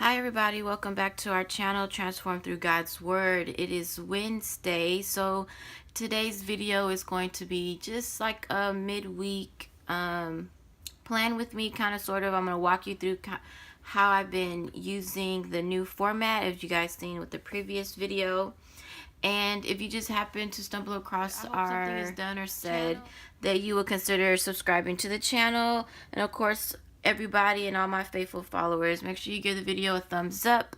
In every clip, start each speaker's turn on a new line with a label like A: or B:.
A: Hi everybody, welcome back to our channel, Transform Through God's Word. It is Wednesday, so today's video is going to be just like a midweek plan with me, kind of sort of. I'm going to walk you through how I've been using the new format, as you guys seen with the previous video. And if you just happen to stumble across our something is done or said channel, that you will consider subscribing to the channel. And of course, everybody and all my faithful followers, make sure you give the video a thumbs up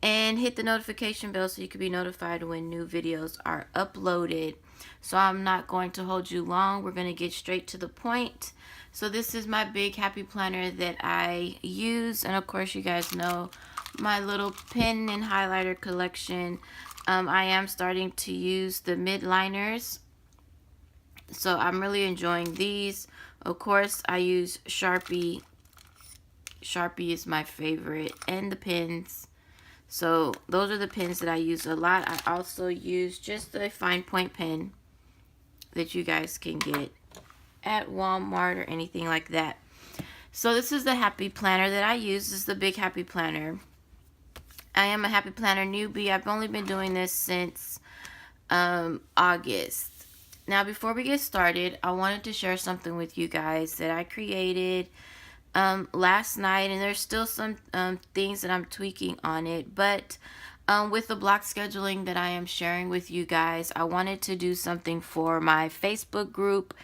A: and hit the notification bell so you can be notified when new videos are uploaded. So I'm not going to hold you long. We're going to get straight to the point. So this is my big happy planner that I use, and of course you guys know my little pen and highlighter collection. I am starting to use the midliners, so I'm really enjoying these. Of course, I use Sharpie. Sharpie is my favorite, and the pens. So those are the pens that I use a lot. I also use just a fine point pen that you guys can get at Walmart or anything like that. So this is the happy planner that I use. This is the big happy planner. I am a happy planner newbie. I've only been doing this since August. Now, before we get started, I wanted to share something with you guys that I created last night, and there's still some things that I'm tweaking on it, but with the block scheduling that I am sharing with you guys, I wanted to do something for my Facebook group,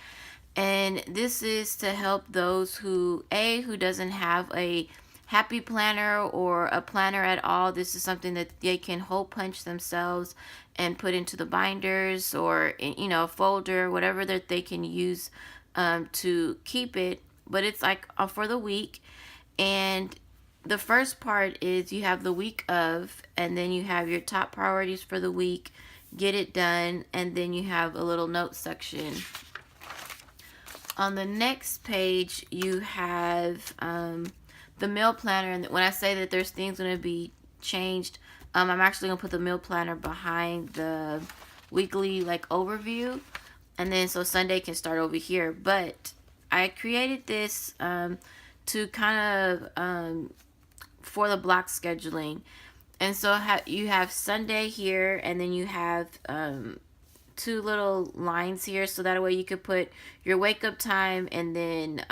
A: and this is to help those who doesn't have a happy planner or a planner at all. This is something that they can hole punch themselves and put into the binders or a folder, whatever that they can use to keep it. But it's like for the week, and the first part is you have the week of, and then you have your top priorities for the week, get it done, and then you have a little note section. On the next page you have the meal planner, and when I say that there's things going to be changed, I'm actually going to put the meal planner behind the weekly overview, and then so Sunday can start over here. But I created this to kind of for the block scheduling, and so you have Sunday here, and then you have two little lines here, so that way you could put your wake up time and then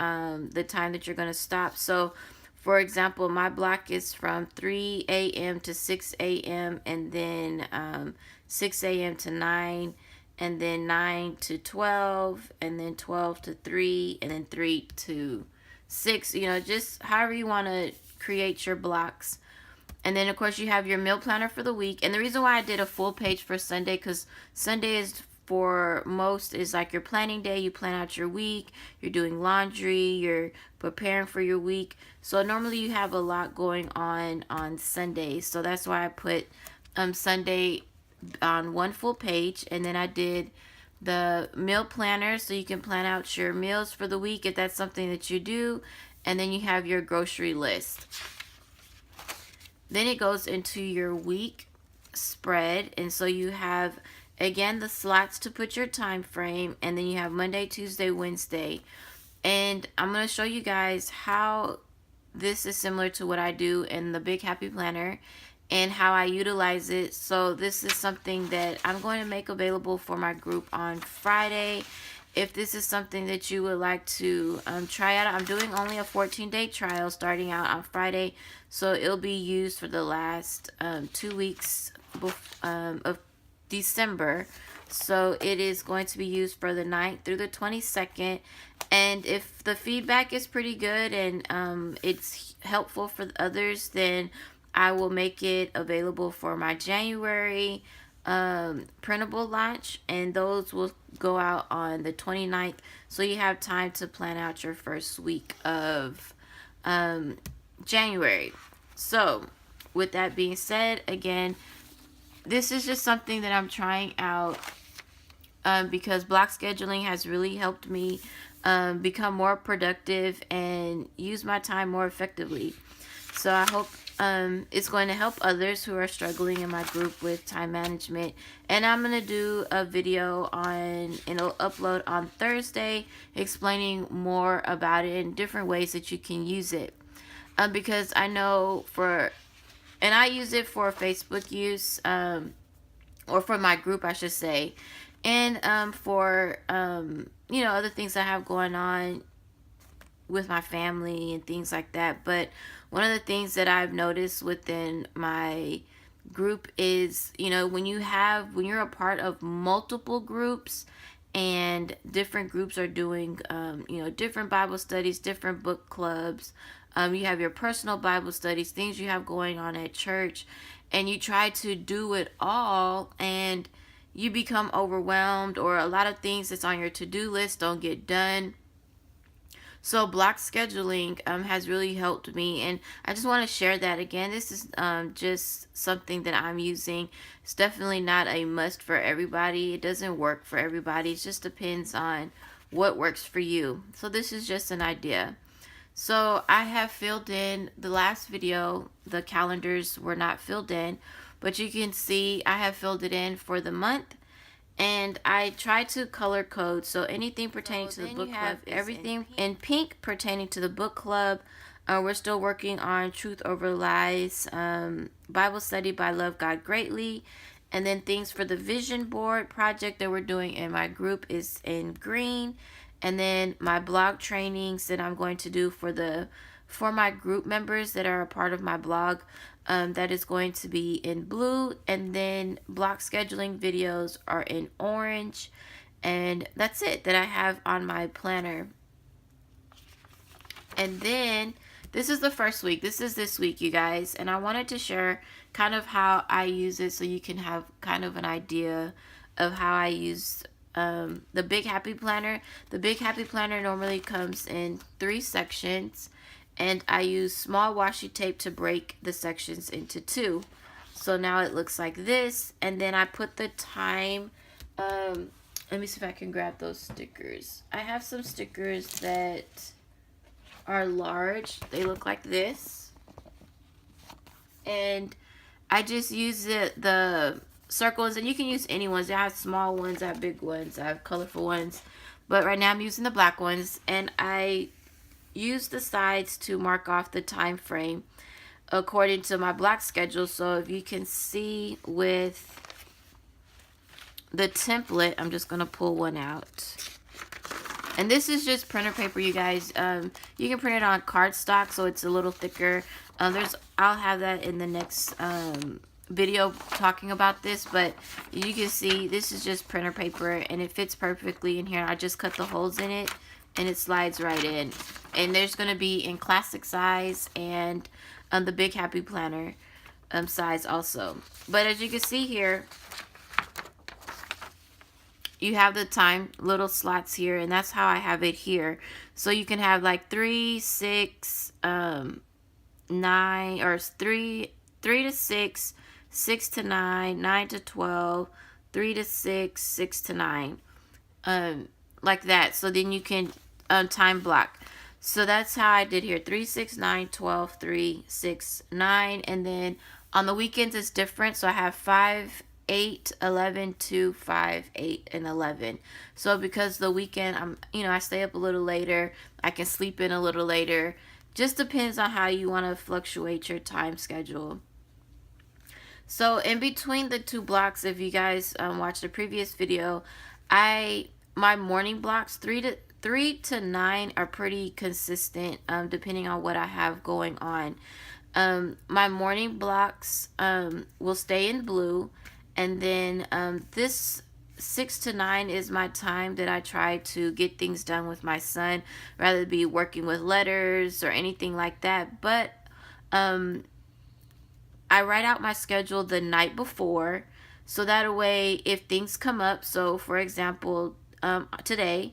A: the time that you're going to stop. So for example, my block is from 3 a.m. to 6 a.m. and then 6 a.m. to 9, and then 9 to 12, and then 12 to 3, and then 3 to 6. Just however you want to create your blocks. And then of course you have your meal planner for the week. And the reason why I did a full page for Sunday, because Sunday is for most is like your planning day. You plan out your week, you're doing laundry, you're preparing for your week. So normally you have a lot going on Sundays. So that's why I put Sunday on one full page. And then I did the meal planner so you can plan out your meals for the week if that's something that you do. And then you have your grocery list. Then it goes into your week spread, and so you have again the slots to put your time frame, and then you have Monday, Tuesday, Wednesday. And I'm going to show you guys how this is similar to what I do in the Big Happy Planner and how I utilize it. So this is something that I'm going to make available for my group on Friday. If this is something that you would like to try out, I'm doing only a 14-day trial starting out on Friday. So it'll be used for the last 2 weeks of December. So it is going to be used for the 9th through the 22nd. And if the feedback is pretty good and it's helpful for others, then I will make it available for my January printable launch, and those will go out on the 29th, so you have time to plan out your first week of January. So with that being said, again, this is just something that I'm trying out because block scheduling has really helped me become more productive and use my time more effectively. So I hope it's going to help others who are struggling in my group with time management. And I'm going to do a video and it'll upload on Thursday explaining more about it and different ways that you can use it. Because I know for And I use it for Facebook use, or for my group, I should say, and for other things I have going on with my family and things like that. But one of the things that I've noticed within my group is, when you're a part of multiple groups, and different groups are doing different Bible studies, different book clubs, you have your personal Bible studies, things you have going on at church, and you try to do it all, and you become overwhelmed, or a lot of things that's on your to-do list don't get done. So block scheduling has really helped me, and I just want to share that again. This is just something that I'm using. It's definitely not a must for everybody. It doesn't work for everybody. It just depends on what works for you. So this is just an idea. So I have filled in the last video. The calendars were not filled in, but you can see I have filled it in for the month. And I try to color code, so anything pertaining to the book club, everything in pink pertaining to the book club. We're still working on Truth Over Lies, Bible Study by Love God Greatly, and then things for the vision board project that we're doing in my group is in green, and then my blog trainings that I'm going to do for my group members that are a part of my blog, that is going to be in blue, and then block scheduling videos are in orange, and that's it that I have on my planner. And then this is the first week. This is this week, you guys, and I wanted to share kind of how I use it so you can have kind of an idea of how I use the Big Happy Planner. The Big Happy Planner normally comes in 3 sections, and I use small washi tape to break the sections into 2. So now it looks like this, and then I put the time. Let me see if I can grab those stickers. I have some stickers that are large. They look like this, and I just use the circles, and you can use any ones. I have small ones, I have big ones, I have colorful ones, but right now I'm using the black ones, and I use the sides to mark off the time frame according to my block schedule. So if you can see with the template, I'm just going to pull one out. And this is just printer paper, you guys. You can print it on cardstock, so it's a little thicker. I'll have that in the next video talking about this, but you can see this is just printer paper, and it fits perfectly in here. I just cut the holes in it, and it slides right in. And there's going to be in classic size and the Big Happy Planner size also. But as you can see here, you have the time little slots here, and that's how I have it here. So you can have like 3, 6, 9, or 3 to 6, 6 to 9, 9 to 12, 3 to 6, 6 to 9, like that. So then you can time block. So that's how I did here: 3, 6, 9, 12, 3, 6, 9, and then on the weekends it's different. So I have 5, 8, 11, 2, 5, 8, and 11. So because the weekend I stay up a little later, I can sleep in a little later. Just depends on how you want to fluctuate your time schedule. So in between the 2 blocks, if you guys watched the previous video, my morning blocks 3 to 9 are pretty consistent, depending on what I have going on. My morning blocks will stay in blue, and then this 6 to 9 is my time that I try to get things done with my son, rather be working with letters or anything like that. But I write out my schedule the night before, so that way if things come up, so for example, today,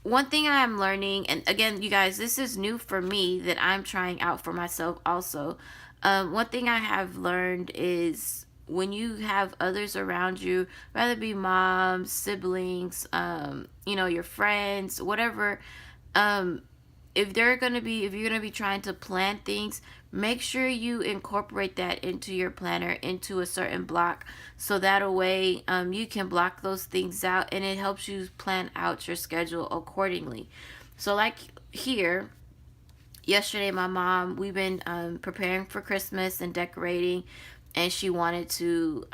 A: one thing I'm learning, and again, you guys, this is new for me that I'm trying out for myself also. One thing I have learned is when you have others around you, whether it be moms, siblings, your friends, whatever, if you're gonna be trying to plan things, make sure you incorporate that into your planner, into a certain block, so that way you can block those things out, and it helps you plan out your schedule accordingly. So like here, Yesterday, my mom, we've been preparing for Christmas and decorating, and she wanted to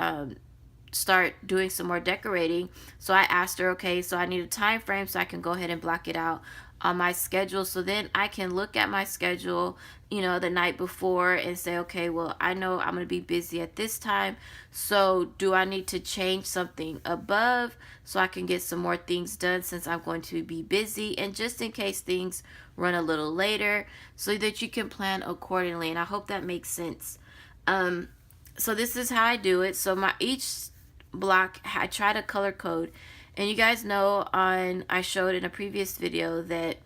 A: start doing some more decorating. So I asked her, okay, so I need a time frame so I can go ahead and block it out on my schedule, so then I can look at my schedule, the night before, and say, okay, well, I know I'm going to be busy at this time, so do I need to change something above so I can get some more things done since I'm going to be busy, and just in case things run a little later, so that you can plan accordingly. And I hope that makes sense. So this is how I do it. So my each block, I try to color code, and you guys know, I showed in a previous video that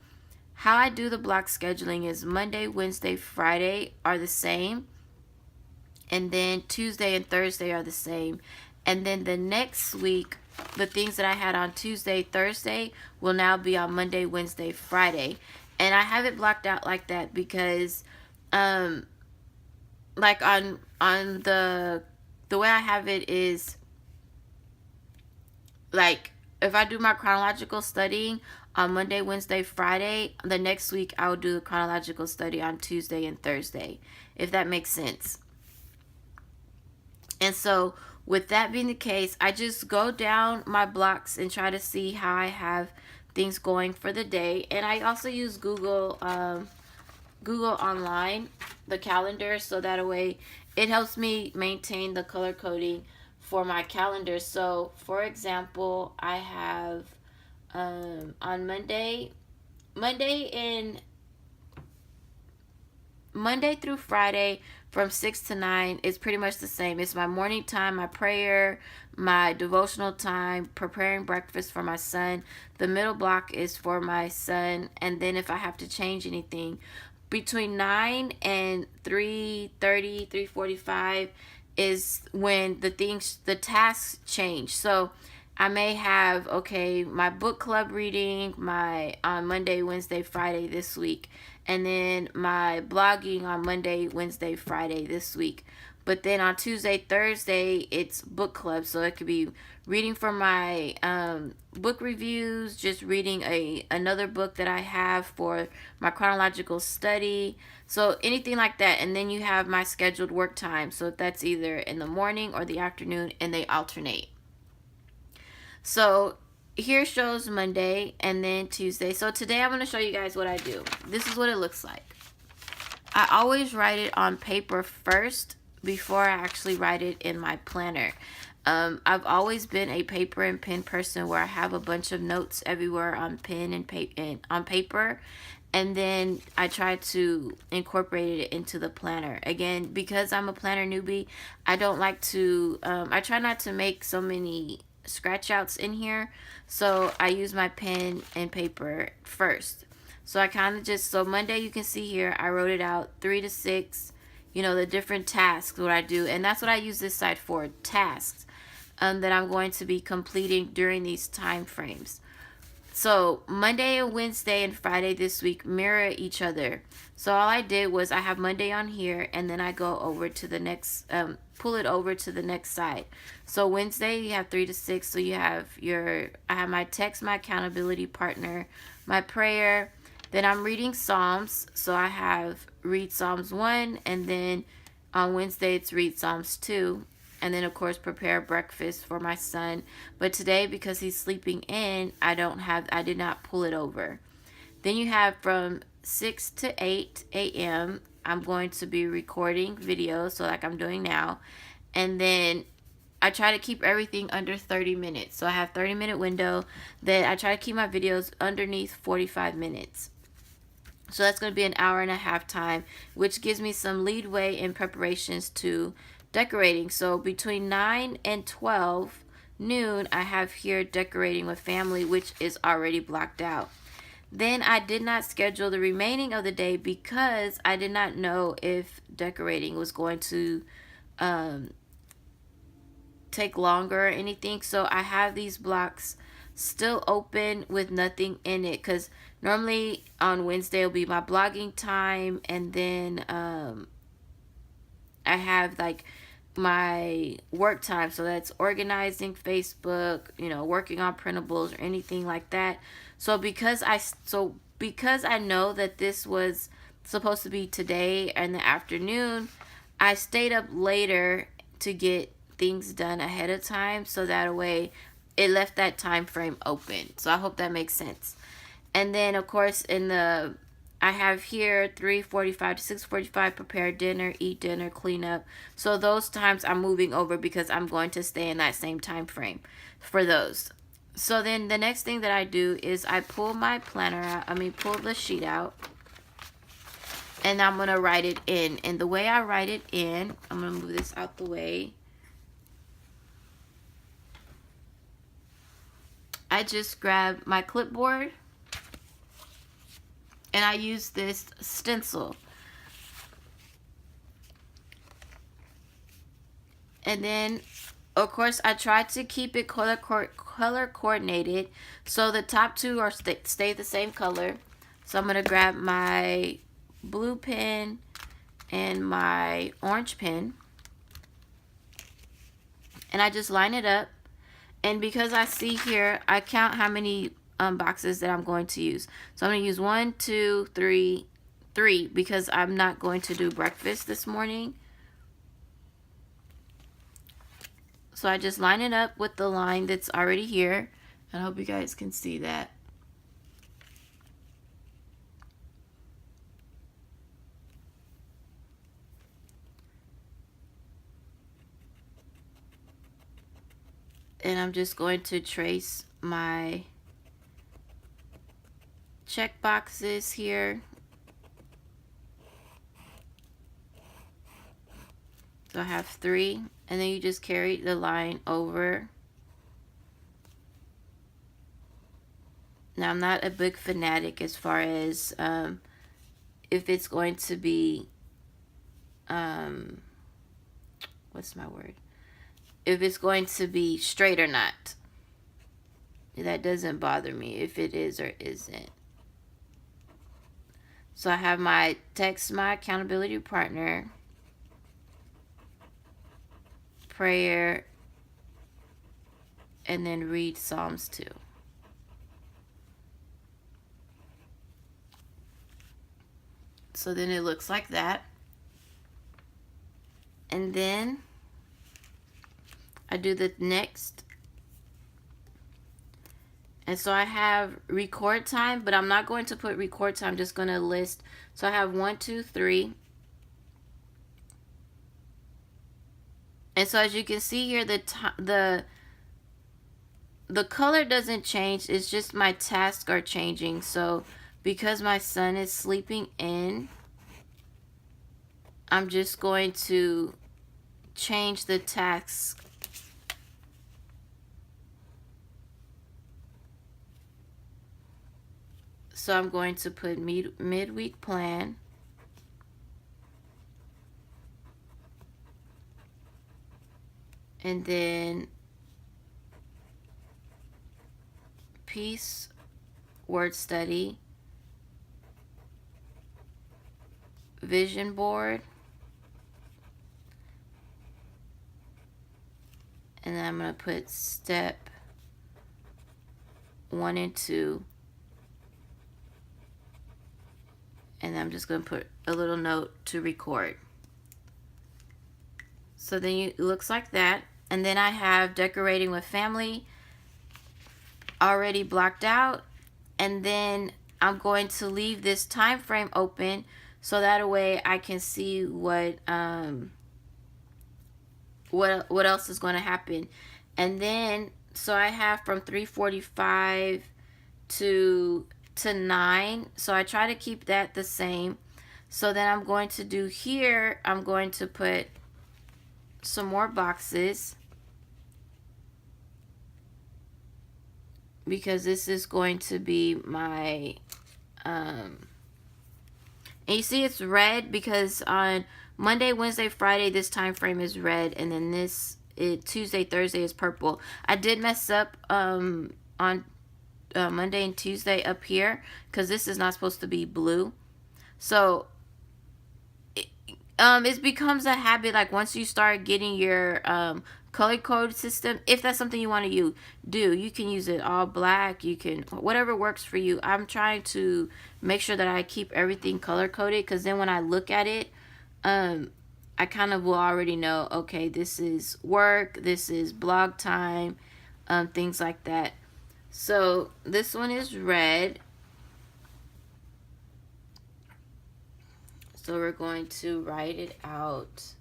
A: how I do the block scheduling is Monday, Wednesday, Friday are the same, and then Tuesday and Thursday are the same, and then the next week the things that I had on Tuesday, Thursday will now be on Monday, Wednesday, Friday. And I have it blocked out like that because like on the way I have it is, like, if I do my chronological studying on Monday, Wednesday, Friday, the next week I will do the chronological study on Tuesday and Thursday, if that makes sense. And so with that being the case, I just go down my blocks and try to see how I have things going for the day. And I also use Google Online, the calendar, so that way it helps me maintain the color coding for my calendar. So for example, I have on Monday through Friday from 6 to 9 is pretty much the same. It's my morning time, my prayer, my devotional time, preparing breakfast for my son. The middle block is for my son. And then if I have to change anything, between 9 and 3:30, 3:45 is when the tasks change. So I may have, okay, my book club reading on Monday, Wednesday, Friday this week, and then my blogging on Monday, Wednesday, Friday this week. But then on Tuesday, Thursday, it's book club. So it could be reading for my book reviews, just reading another book that I have for my chronological study. So anything like that. And then you have my scheduled work time. So that's either in the morning or the afternoon, and they alternate. So here shows Monday and then Tuesday. So today I'm going to show you guys what I do. This is what it looks like. I always write it on paper first before I actually write it in my planner. I've always been a paper and pen person where I have a bunch of notes everywhere on pen and on paper, and then I try to incorporate it into the planner. Again, because I'm a planner newbie, I don't like to, I try not to make so many scratch outs in here, so I use my pen and paper first. So I kind of just, so Monday, you can see here, I wrote it out 3 to 6, the different tasks, what I do. And that's what I use this side for, tasks that I'm going to be completing during these time frames. So Monday and Wednesday and Friday this week mirror each other. So all I did was I have Monday on here, and then I go over to the next, pull it over to the next side. So Wednesday you have 3 to 6. So you have I have my text, my accountability partner, my prayer. Then I'm reading Psalms. So I have read Psalms 1, and then on Wednesday it's read Psalms 2. And then, of course, prepare breakfast for my son. But today, because he's sleeping in, I did not pull it over. Then you have from 6 to 8 a.m., I'm going to be recording videos, so like I'm doing now. And then I try to keep everything under 30 minutes. So I have 30-minute window. Then I try to keep my videos underneath 45 minutes. So that's going to be an hour and a half time, which gives me some leadway in preparations to decorating. So between 9 and 12 noon, I have here decorating with family, which is already blocked out. Then I did not schedule the remaining of the day because I did not know if decorating was going to take longer or anything. So I have these blocks still open with nothing in it, because normally on Wednesday will be my blogging time, and then I have like my work time, so that's organizing Facebook, working on printables or anything like that. So because I know that this was supposed to be today in the afternoon, I stayed up later to get things done ahead of time, so that way it left that time frame open. So I hope that makes sense. And then of course in the I have here 3:45 to 6:45, prepare dinner, eat dinner, clean up. So those times I'm moving over because I'm going to stay in that same time frame for those. So then the next thing that I do is I pull my planner out, pull the sheet out, and I'm going to write it in. And the way I write it in, I'm going to move this out the way. I just grab my clipboard and I use this stencil. And then, of course, I try to keep it color coordinated, so the top two are stay the same color. So I'm going to grab my blue pen and my orange pen, and I just line it up. And because I see here, I count how many boxes that I'm going to use. So I'm going to use 1, 2, 3, 3, because I'm not going to do breakfast this morning. So I just line it up with the line that's already here. And I hope you guys can see that. And I'm just going to trace my check boxes here. So I have 3, and then you just carry the line over. Now I'm not a big fanatic as far as if it's going to be what's my word? If it's going to be straight or not. That doesn't bother me if it is or isn't. So I have my text my accountability partner, prayer, and then read Psalms 2. So then it looks like that. And then I do the next. And so I have record time, but I'm not going to put record time, I'm just going to list. So I have 1, 2, 3. And so as you can see here, the color doesn't change. It's just my tasks are changing. So because my son is sleeping in, I'm just going to change the tasks. So I'm going to put midweek plan. And then peace, word study, vision board, and then I'm going to put step 1 and 2. And I'm just going to put a little note to record. So then it looks like that. And then I have decorating with family already blocked out. And then I'm going to leave this time frame open so that way I can see what else is going to happen. And then so I have from 3:45 to 9. So I try to keep that the same. So then I'm going to do here, I'm going to put some more boxes, because this is going to be my and you see it's red because on Monday, Wednesday, Friday this time frame is red, and then Tuesday, Thursday is purple. I did mess up on Monday and Tuesday up here because this is not supposed to be blue. So it becomes a habit, like once you start getting your color code system, if that's something you want to do, you can use it all black. You can, whatever works for you. I'm trying to make sure that I keep everything color coded, because then when I look at it, I kind of will already know, okay, this is work, this is blog time, things like that. So this one is red. So we're going to write it out.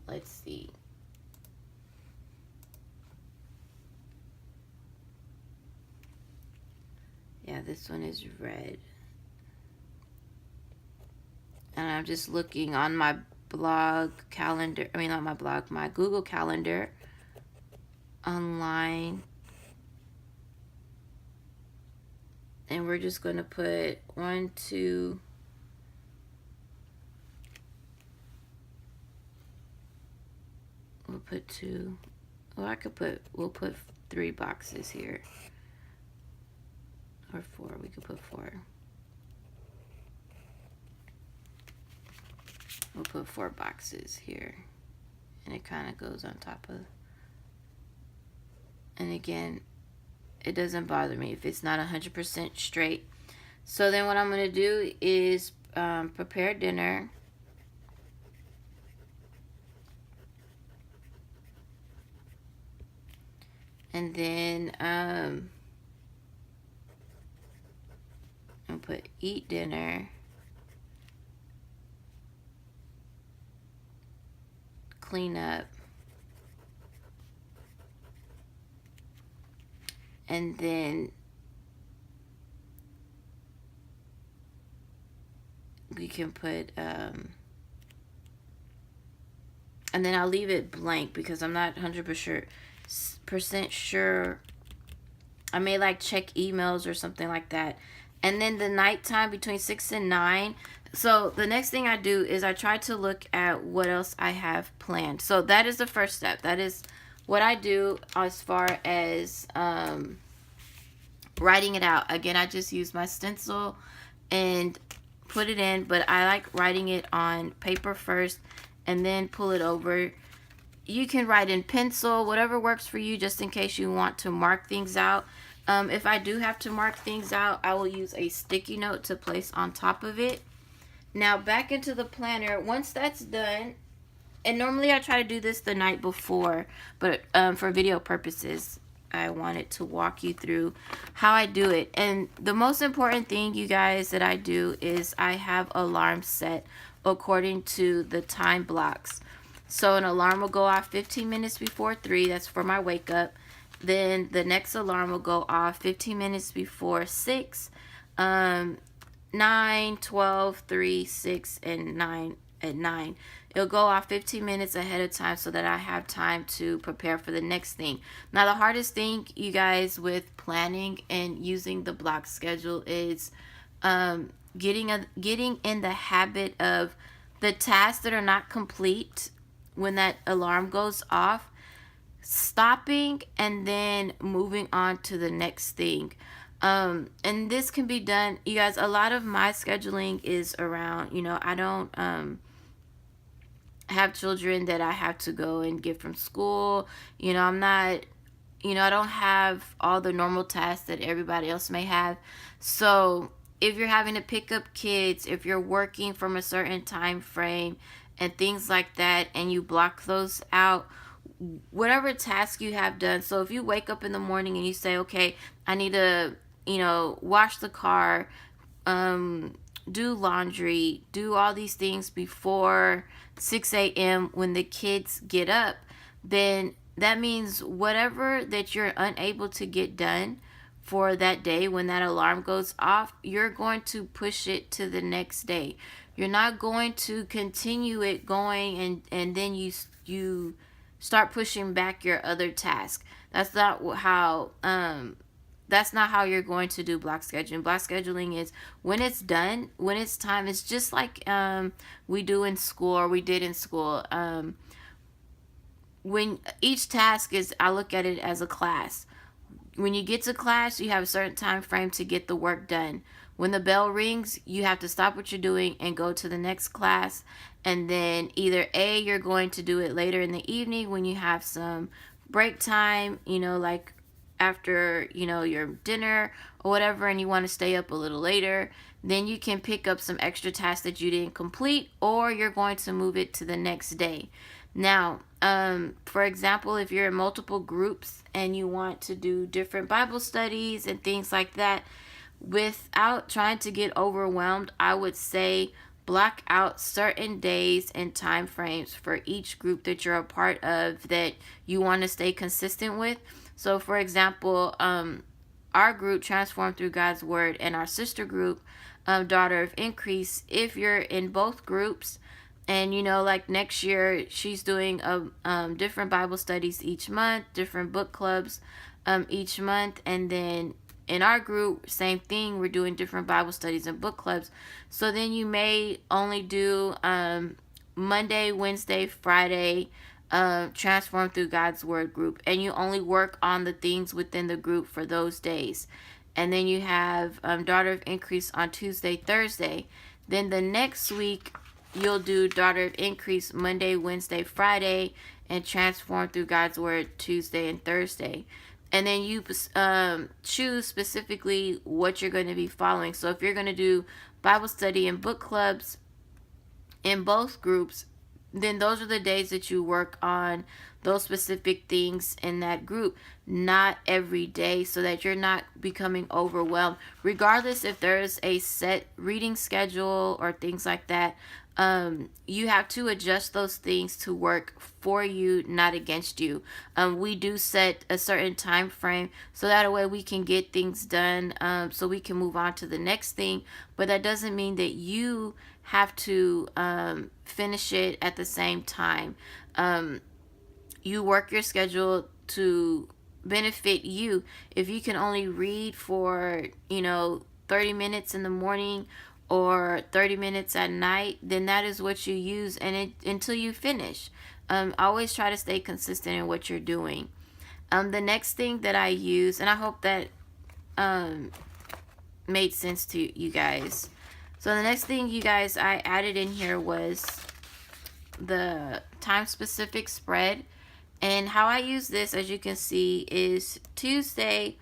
A: Let's see. Yeah, this one is red. And I'm just looking on my blog calendar. I mean, not my blog, my Google Calendar online. And we're just going to put 1, 2. We'll put 2. Oh, we'll put 3 boxes here. Or 4, we could put 4. We'll put 4 boxes here. And it kind of goes on top of. And again, it doesn't bother me if it's not 100% straight. So then what I'm going to do is prepare dinner. And then I'll put eat dinner. Clean up. And then we can put and then I'll leave it blank because I'm not 100% sure. I may like check emails or something like that. And then the nighttime between 6 and 9. So the next thing I do is I try to look at what else I have planned. So that is the first step. That is what I do as far as writing it out. Again, I just use my stencil and put it in, but I like writing it on paper first and then pull it over. You can write in pencil, whatever works for you, just in case you want to mark things out. If I do have to mark things out, I will use a sticky note to place on top of it. Now back into the planner. Once that's done, and normally I try to do this the night before, but for video purposes, I wanted to walk you through how I do it. And the most important thing, you guys, that I do is I have alarms set according to the time blocks. So an alarm will go off 15 minutes before 3. That's for my wake up. Then the next alarm will go off 15 minutes before 6, 9, 12, 3, 6, and 9 at 9. It'll go off 15 minutes ahead of time so that I have time to prepare for the next thing. Now, the hardest thing, you guys, with planning and using the block schedule is getting in the habit of the tasks that are not complete when that alarm goes off, stopping and then moving on to the next thing. And this can be done, you guys. A lot of my scheduling is around, I don't have children that I have to go and get from school. I'm not, I don't have all the normal tasks that everybody else may have. So if you're having to pick up kids, if you're working from a certain time frame and things like that, and you block those out, whatever task you have done. So if you wake up in the morning and you say, okay, I need to, wash the car, do laundry, do all these things before 6 a.m. when the kids get up, then that means whatever that you're unable to get done for that day when that alarm goes off, you're going to push it to the next day. You're not going to continue it going and then you start pushing back your other task. That's not how you're going to do block scheduling. Block scheduling is when it's done, when it's time. It's just like we did in school. When each task is, I look at it as a class. when you get to class, you have a certain time frame to get the work done. When the bell rings, you have to stop what you're doing and go to the next class. And then either A, you're going to do it later in the evening when you have some break time, like after, your dinner or whatever, and you want to stay up a little later. Then you can pick up some extra tasks that you didn't complete, or you're going to move it to the next day. Now, for example, if you're in multiple groups and you want to do different Bible studies and things like that, without trying to get overwhelmed, I would say block out certain days and time frames for each group that you're a part of that you want to stay consistent with. So, for example, our group, Transformed Through God's Word, and our sister group, Daughter of Increase, if you're in both groups, and like next year she's doing different Bible studies each month, different book clubs each month, and then in our group, same thing, we're doing different Bible studies and book clubs. So then you may only do Monday, Wednesday, Friday, Transform Through God's Word group, and you only work on the things within the group for those days. And then you have Daughter of Increase on Tuesday, Thursday. Then the next week, you'll do Daughter of Increase Monday, Wednesday, Friday, and Transform Through God's Word Tuesday and Thursday. And then you choose specifically what you're going to be following. So if you're going to do Bible study and book clubs in both groups, then those are the days that you work on those specific things in that group, not every day, so that you're not becoming overwhelmed. Regardless if there's a set reading schedule or things like that, you have to adjust those things to work for you, not against you. We do set a certain time frame so that way we can get things done, so we can move on to the next thing. But that doesn't mean that you have to finish it at the same time. You work your schedule to benefit you. If you can only read for 30 minutes in the morning or 30 minutes at night, then that is what you use until you finish. Always try to stay consistent in what you're doing. The next thing that I use, and I hope that made sense to you guys. So the next thing, you guys, I added in here was the time specific spread. And how I use this, as you can see, is Tuesday,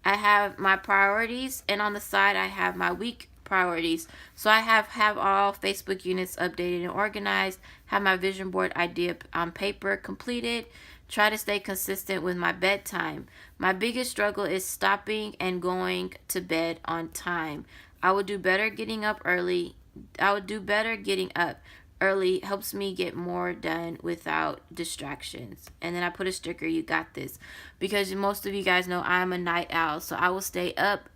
A: I have my priorities, and on the side I have my week priorities. So I have all Facebook units updated and organized, have my vision board idea on paper completed, try to stay consistent with my bedtime. My biggest struggle is stopping and going to bed on time. I would do better getting up early. Early helps me get more done without distractions. And then I put a sticker, you got this. Because most of you guys know I'm a night owl. So I will stay up,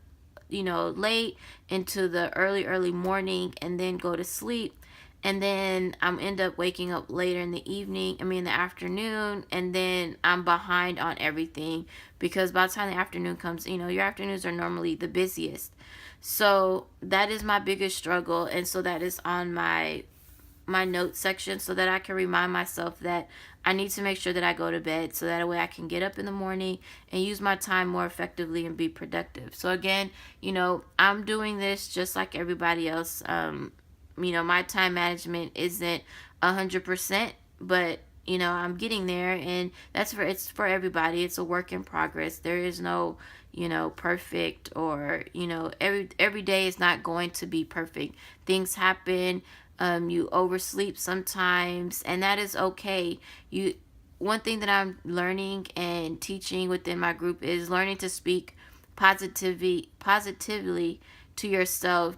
A: late into the early morning and then go to sleep. And then I'm end up waking up later in the afternoon. And then I'm behind on everything. Because by the time the afternoon comes, your afternoons are normally the busiest. So that is my biggest struggle. And so that is on my notes section, so that I can remind myself that I need to make sure that I go to bed, so that way I can get up in the morning and use my time more effectively and be productive. So again, I'm doing this just like everybody else. My time management isn't 100%, but I'm getting there, and it's for everybody. It's a work in progress. There is no perfect, or every day is not going to be perfect. Things happen. You oversleep sometimes, and that is okay. One thing that I'm learning and teaching within my group is learning to speak positively to yourself.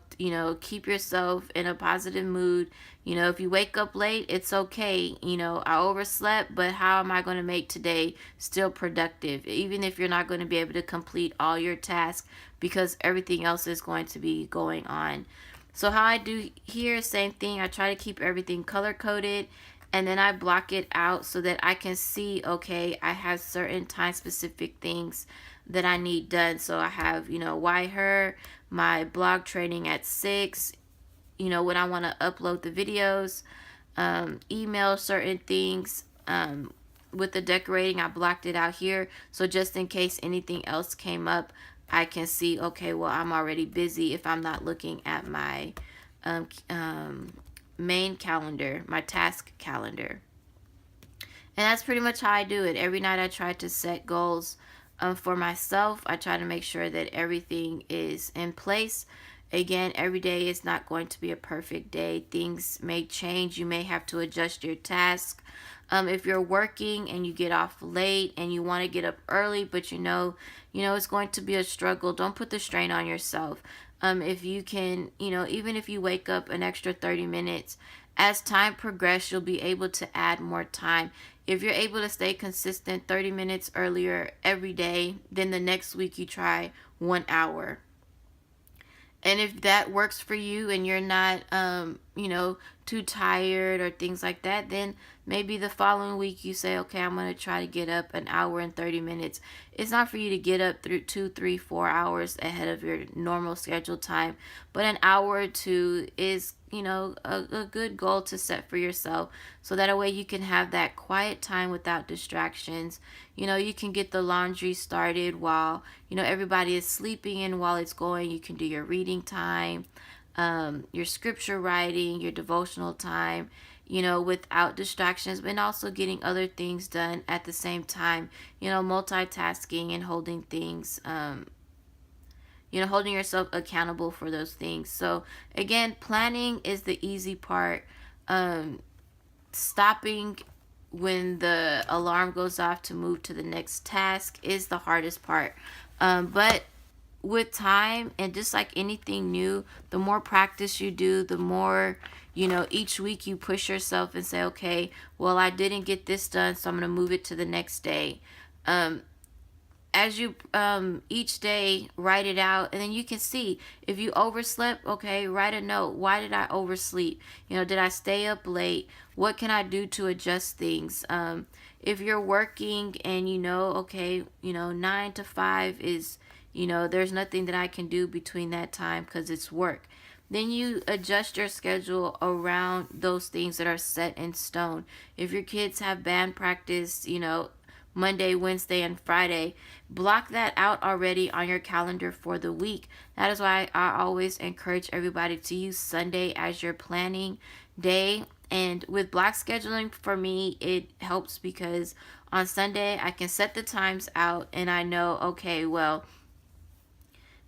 A: Keep yourself in a positive mood. If you wake up late, it's okay. I overslept, but how am I going to make today still productive? Even if you're not going to be able to complete all your tasks, because everything else is going to be going on. So how I do here, same thing. I try to keep everything color coded, and then I block it out so that I can see, okay, I have certain time specific things that I need done. So I have, why her, my blog training at 6, when I want to upload the videos, email certain things, with the decorating, I blocked it out here. So just in case anything else came up, I can see, okay, well, I'm already busy if I'm not looking at my um, um, main calendar, my task calendar. And that's pretty much how I do it. Every night I try to set goals for myself. I try to make sure that everything is in place. Again, every day is not going to be a perfect day. Things may change. You may have to adjust your task. If you're working and you get off late and you want to get up early, but it's going to be a struggle, don't put the strain on yourself. If you can, even if you wake up an extra 30 minutes, as time progresses, you'll be able to add more time. If you're able to stay consistent 30 minutes earlier every day, then the next week you try 1 hour. And if that works for you and you're not, too tired or things like that, then maybe the following week you say, okay, I'm going to try to get up an hour and 30 minutes. It's not for you to get up through 2, 3, 4 hours ahead of your normal scheduled time, but an hour or two is, a good goal to set for yourself, so that a way you can have that quiet time without distractions. You can get the laundry started while, everybody is sleeping, and while it's going, you can do your reading time, your scripture writing, your devotional time, without distractions, but also getting other things done at the same time, multitasking and holding things, holding yourself accountable for those things. So, again, planning is the easy part. Stopping when the alarm goes off to move to the next task is the hardest part. But with time, and just like anything new, the more practice you do, the more, each week you push yourself and say, okay, well, I didn't get this done, so I'm going to move it to the next day. As you each day write it out, and then you can see if you overslept. Okay, write a note. Why did I oversleep? Did I stay up late? What can I do to adjust things? If you're working and okay, 9 to 5 is, there's nothing that I can do between that time because it's work, then you adjust your schedule around those things that are set in stone. If your kids have band practice, Monday, Wednesday, and Friday, block that out already on your calendar for the week. That is why I always encourage everybody to use Sunday as your planning day. And with block scheduling, for me, it helps because on Sunday I can set the times out and I know, okay, well,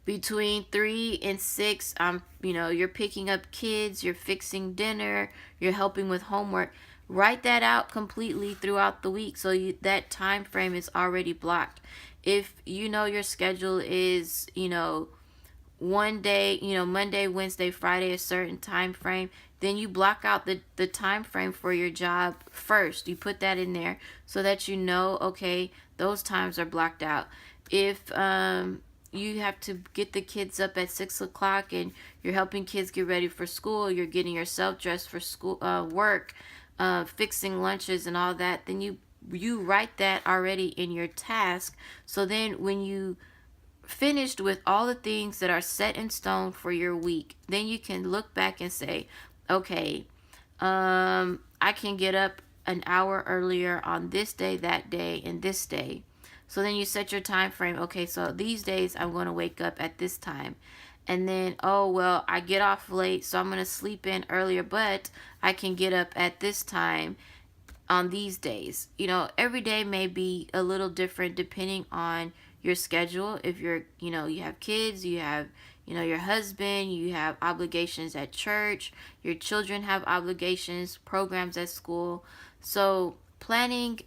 A: between 3 and 6, you're picking up kids, you're fixing dinner, you're helping with homework. Write that out completely throughout the week, so that time frame is already blocked. If your schedule is, one day, Monday, Wednesday, Friday, a certain time frame, then you block out the time frame for your job first. You put that in there so that okay, those times are blocked out. If you have to get the kids up at 6 o'clock and you're helping kids get ready for school, you're getting yourself dressed for school, work, fixing lunches and all that, then you write that already in your task. So then when you finished with all the things that are set in stone for your week, then you can look back and say, okay, I can get up an hour earlier on this day, that day, and this day. So then you set your time frame. Okay, so these days I'm going to wake up at this time. And then, oh, well, I get off late, so I'm going to sleep in earlier, but I can get up at this time on these days. Every day may be a little different depending on your schedule. If you're, you have kids, you have, your husband, you have obligations at church, your children have obligations, programs at school. So planning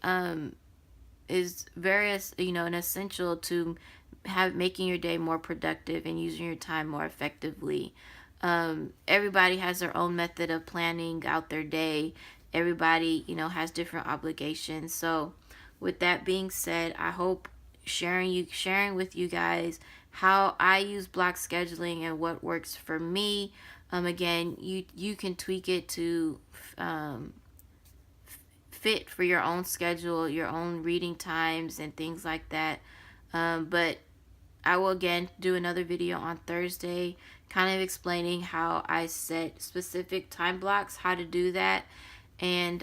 A: is very, an essential to making your day more productive and using your time more effectively. Everybody has their own method of planning out their day. Everybody, has different obligations. So with that being said, I hope sharing with you guys how I use block scheduling and what works for me. Again, you can tweak it to fit for your own schedule, your own reading times and things like that. But I will again do another video on Thursday kind of explaining how I set specific time blocks, how to do that. And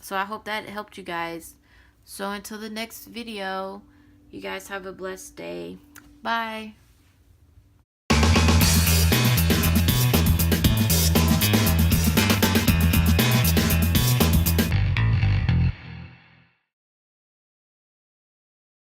A: So I hope that helped you guys. So until the next video, you guys have a blessed day. Bye.